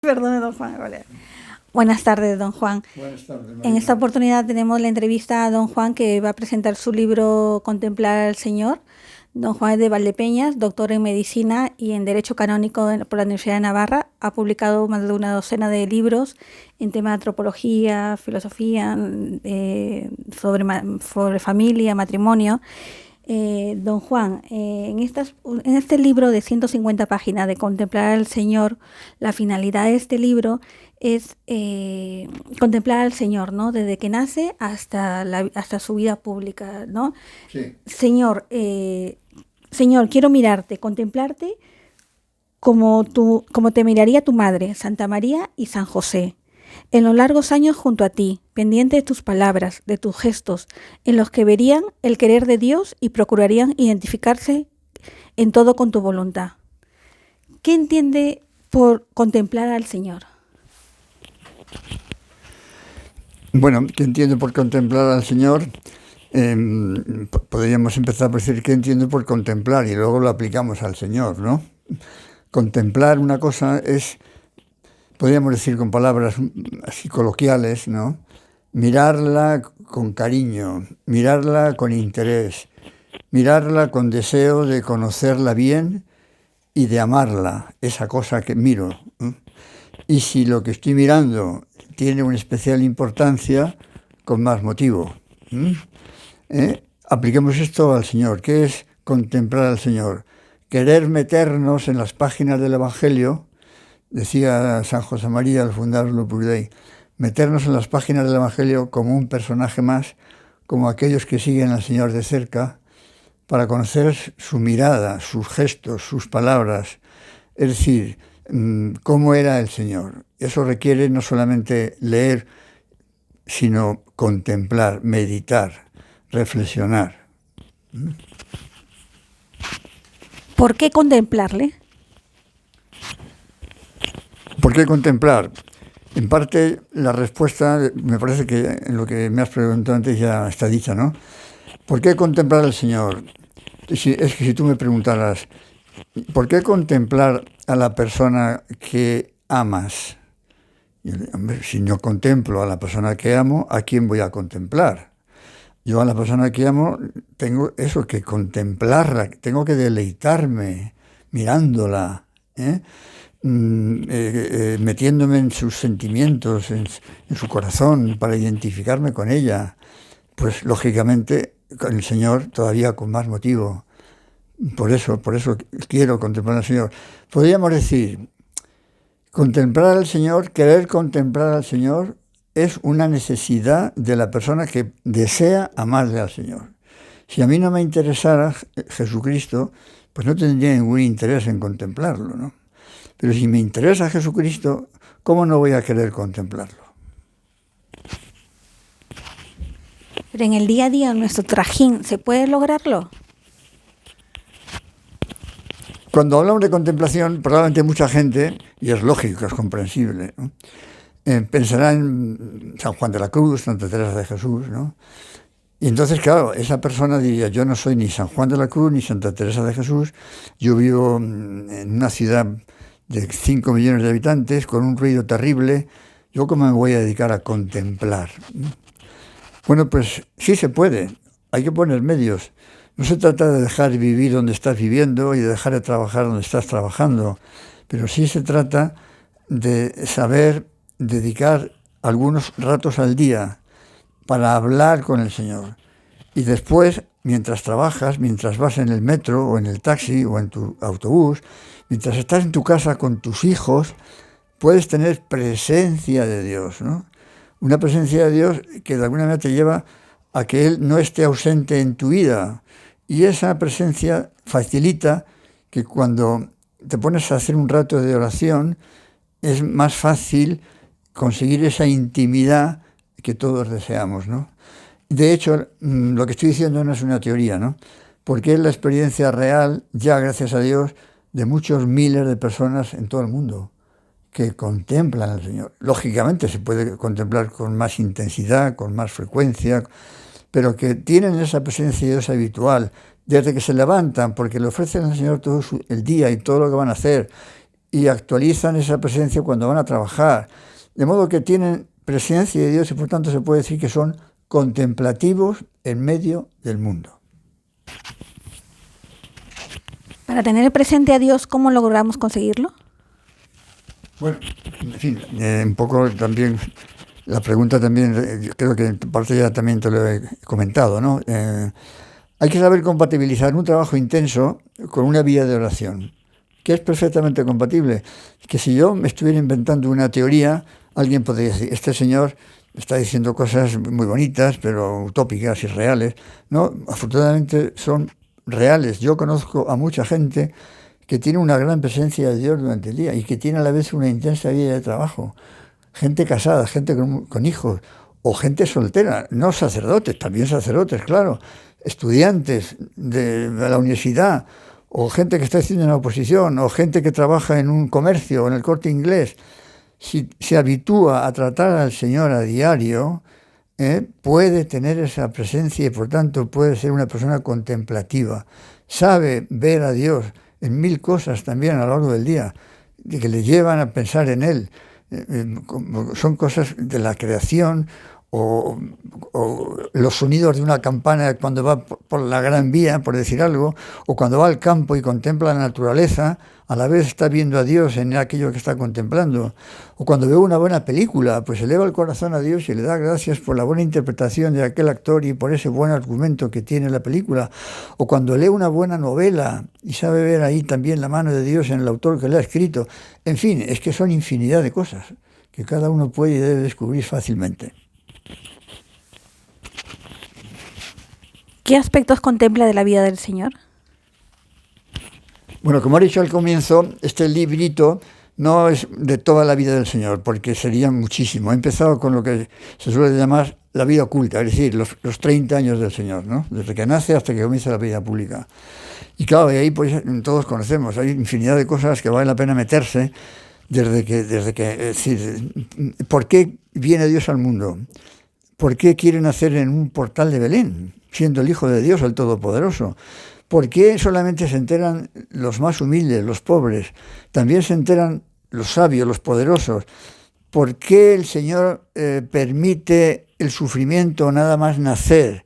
Perdone, don Juan. Vale. Buenas tardes, don Juan. Buenas tardes, María. En esta oportunidad tenemos la entrevista a don Juan, que va a presentar su libro Contemplar al Señor. Don Juan es de Valdepeñas, doctor en Medicina y en Derecho Canónico por la Universidad de Navarra. Ha publicado más de una docena de libros en temas de antropología, filosofía, sobre familia, matrimonio. Don Juan, en este libro de 150 páginas de Contemplar al Señor, la finalidad de este libro es contemplar al Señor, ¿no? Desde que nace hasta su vida pública, ¿no? Sí. Señor, Señor, quiero mirarte, contemplarte como te miraría tu madre, Santa María y San José, en los largos años junto a ti, pendiente de tus palabras, de tus gestos, en los que verían el querer de Dios y procurarían identificarse en todo con tu voluntad. ¿Qué entiende por contemplar al Señor? Bueno, ¿qué entiendo por contemplar al Señor? Podríamos empezar por decir qué entiendo por contemplar y luego lo aplicamos al Señor, ¿no? Contemplar una cosa es, podríamos decir con palabras así coloquiales, ¿no? Mirarla con cariño, mirarla con interés, mirarla con deseo de conocerla bien y de amarla, esa cosa que miro, ¿eh? Y si lo que estoy mirando tiene una especial importancia, con más motivo. Apliquemos esto al Señor. ¿Qué es contemplar al Señor? Querer meternos en las páginas del Evangelio, decía San José María al fundar el Opus Dei, meternos en las páginas del Evangelio como un personaje más, como aquellos que siguen al Señor de cerca, para conocer su mirada, sus gestos, sus palabras, es decir, cómo era el Señor. Eso requiere no solamente leer, sino contemplar, meditar, reflexionar. ¿Por qué contemplarle? ¿Por qué contemplar? En parte, la respuesta, me parece que en lo que me has preguntado antes ya está dicha, ¿no? ¿Por qué contemplar al Señor? Es que si tú me preguntaras, ¿por qué contemplar a la persona que amas? Y, hombre, si no contemplo a la persona que amo, ¿a quién voy a contemplar? Yo a la persona que amo tengo eso, que contemplarla, tengo que deleitarme mirándola, metiéndome en sus sentimientos, en su corazón, para identificarme con ella. Pues lógicamente con el Señor todavía con más motivo. Por eso quiero contemplar al Señor. Podríamos decir, contemplar al Señor, querer contemplar al Señor, es una necesidad de la persona que desea amarle al Señor. Si a mí no me interesara Jesucristo, pues no tendría ningún interés en contemplarlo, ¿no? Pero si me interesa Jesucristo, ¿cómo no voy a querer contemplarlo? Pero en el día a día, en nuestro trajín, ¿se puede lograrlo? Cuando hablamos de contemplación, probablemente mucha gente, y es lógico, es comprensible, ¿no? Pensará en San Juan de la Cruz, Santa Teresa de Jesús, ¿no? Y entonces, claro, esa persona diría, yo no soy ni San Juan de la Cruz ni Santa Teresa de Jesús, yo vivo en una ciudad de 5 millones de habitantes, con un ruido terrible, ¿yo cómo me voy a dedicar a contemplar? Bueno, pues sí se puede, hay que poner medios. No se trata de dejar de vivir donde estás viviendo y de dejar de trabajar donde estás trabajando, pero sí se trata de saber dedicar algunos ratos al día para hablar con el Señor. Y después, mientras trabajas, mientras vas en el metro o en el taxi o en tu autobús, mientras estás en tu casa con tus hijos, puedes tener presencia de Dios, ¿no? Una presencia de Dios que de alguna manera te lleva a que Él no esté ausente en tu vida. Y esa presencia facilita que cuando te pones a hacer un rato de oración, es más fácil conseguir esa intimidad que todos deseamos, ¿no? De hecho, lo que estoy diciendo no es una teoría, ¿no? Porque es la experiencia real, ya gracias a Dios, de muchos miles de personas en todo el mundo que contemplan al Señor. Lógicamente se puede contemplar con más intensidad, con más frecuencia, pero que tienen esa presencia de Dios habitual, desde que se levantan, porque le ofrecen al Señor todo el día y todo lo que van a hacer, y actualizan esa presencia cuando van a trabajar. De modo que tienen presencia de Dios y por tanto se puede decir que son contemplativos en medio del mundo. Para tener presente a Dios, ¿cómo logramos conseguirlo? Bueno, en fin, un poco también, la pregunta también, creo que en parte ya también te lo he comentado, ¿no? Hay que saber compatibilizar un trabajo intenso con una vida de oración, que es perfectamente compatible. Que si yo me estuviera inventando una teoría, alguien podría decir, este señor está diciendo cosas muy bonitas, pero utópicas, irreales. No, afortunadamente son reales. Yo conozco a mucha gente que tiene una gran presencia de Dios durante el día y que tiene a la vez una intensa vida de trabajo. Gente casada, gente con hijos, o gente soltera, no sacerdotes, también sacerdotes, claro, estudiantes de la universidad, o gente que está haciendo una oposición, o gente que trabaja en un comercio, en el Corte Inglés. Si se habitúa a tratar al Señor a diario, puede tener esa presencia y por tanto puede ser una persona contemplativa. Sabe ver a Dios en mil cosas también a lo largo del día, que le llevan a pensar en Él. Son cosas de la creación o los sonidos de una campana cuando va por la Gran Vía, por decir algo, o cuando va al campo y contempla la naturaleza, a la vez está viendo a Dios en aquello que está contemplando. O cuando ve una buena película, pues eleva el corazón a Dios y le da gracias por la buena interpretación de aquel actor y por ese buen argumento que tiene la película. O cuando lee una buena novela y sabe ver ahí también la mano de Dios en el autor que la ha escrito. En fin, es que son infinidad de cosas que cada uno puede y debe descubrir fácilmente. ¿Qué aspectos contempla de la vida del Señor? Bueno, como he dicho al comienzo, este librito no es de toda la vida del Señor, porque sería muchísimo. He empezado con lo que se suele llamar la vida oculta, es decir, los 30 años del Señor, ¿no? Desde que nace hasta que comienza la vida pública. Y claro, y ahí pues todos conocemos, hay infinidad de cosas que vale la pena meterse desde que es decir, ¿por qué viene Dios al mundo? ¿Por qué quiere nacer en un portal de Belén, siendo el Hijo de Dios, el Todopoderoso? ¿Por qué solamente se enteran los más humildes, los pobres? También se enteran los sabios, los poderosos. ¿Por qué el Señor permite el sufrimiento nada más nacer?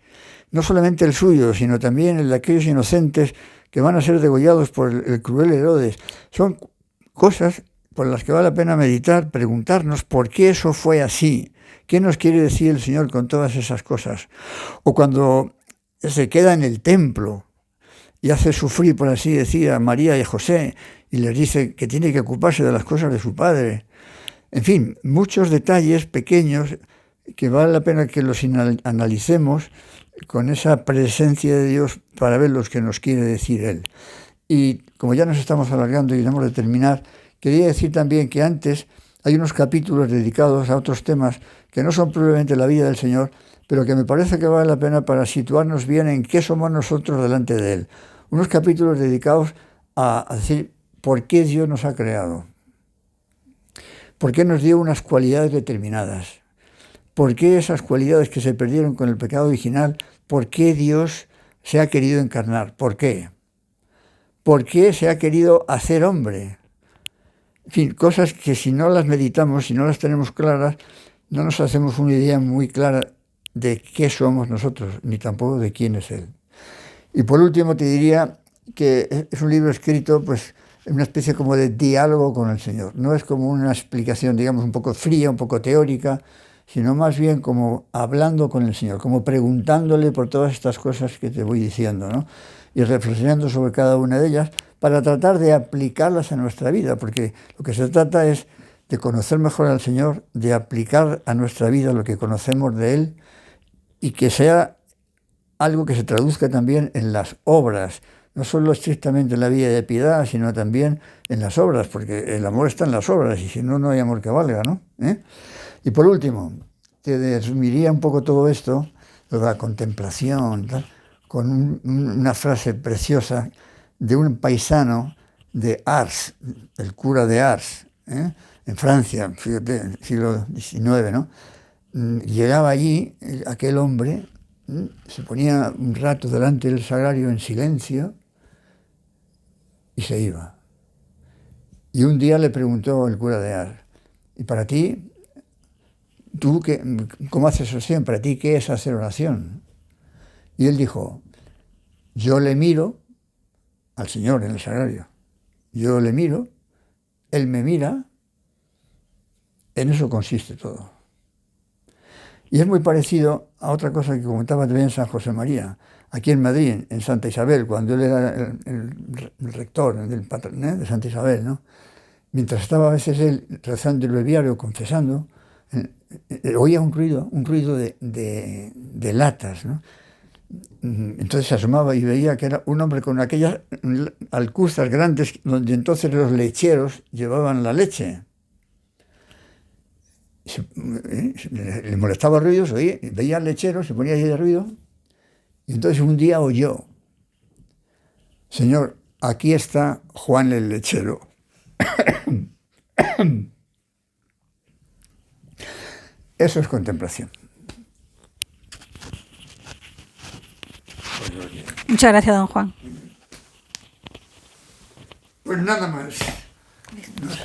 No solamente el suyo, sino también el de aquellos inocentes que van a ser degollados por el cruel Herodes. Son cosas por las que vale la pena meditar, preguntarnos por qué eso fue así. ¿Qué nos quiere decir el Señor con todas esas cosas? O cuando se queda en el templo y hace sufrir, por así decir, a María y a José, y les dice que tiene que ocuparse de las cosas de su padre. En fin, muchos detalles pequeños que vale la pena que los analicemos con esa presencia de Dios para ver lo que nos quiere decir Él. Y como ya nos estamos alargando y tenemos de terminar, quería decir también que antes hay unos capítulos dedicados a otros temas que no son probablemente la vida del Señor, pero que me parece que vale la pena para situarnos bien en qué somos nosotros delante de Él. Unos capítulos dedicados a decir por qué Dios nos ha creado, por qué nos dio unas cualidades determinadas, por qué esas cualidades que se perdieron con el pecado original, por qué Dios se ha querido encarnar, por qué se ha querido hacer hombre. En fin, cosas que si no las meditamos, si no las tenemos claras, no nos hacemos una idea muy clara de qué somos nosotros, ni tampoco de quién es Él. Y por último te diría que es un libro escrito pues en una especie como de diálogo con el Señor. No es como una explicación, digamos, un poco fría, un poco teórica, sino más bien como hablando con el Señor, como preguntándole por todas estas cosas que te voy diciendo, ¿no? Y reflexionando sobre cada una de ellas para tratar de aplicarlas a nuestra vida, porque lo que se trata es de conocer mejor al Señor, de aplicar a nuestra vida lo que conocemos de Él y que sea algo que se traduzca también en las obras, no solo estrictamente en la vida de piedad, sino también en las obras, porque el amor está en las obras y si no, no hay amor que valga, ¿no? Y por último, te resumiría un poco todo esto, la contemplación, tal, con una frase preciosa de un paisano de Ars, el cura de Ars, en Francia, fíjate, siglo XIX, ¿no? Llegaba allí aquel hombre, se ponía un rato delante del sagrario en silencio y se iba. Y un día le preguntó el cura de Ars, ¿y para ti, tú cómo haces oración? ¿Para ti qué es hacer oración? Y él dijo, yo le miro al Señor en el sagrario. Yo le miro, Él me mira, en eso consiste todo. Y es muy parecido a otra cosa que comentaba también San José María, aquí en Madrid, en Santa Isabel, cuando él era el rector de Santa Isabel, ¿no? Mientras estaba a veces él rezando el breviario, confesando, oía un ruido de latas, ¿no? Entonces se asomaba y veía que era un hombre con aquellas alcustas grandes donde entonces los lecheros llevaban la leche. Le molestaba el ruido, veía al lechero, se ponía ahí de ruido, y entonces un día oyó, Señor, aquí está Juan el lechero. Eso es contemplación. Muchas gracias, don Juan. Pues nada más. No sé.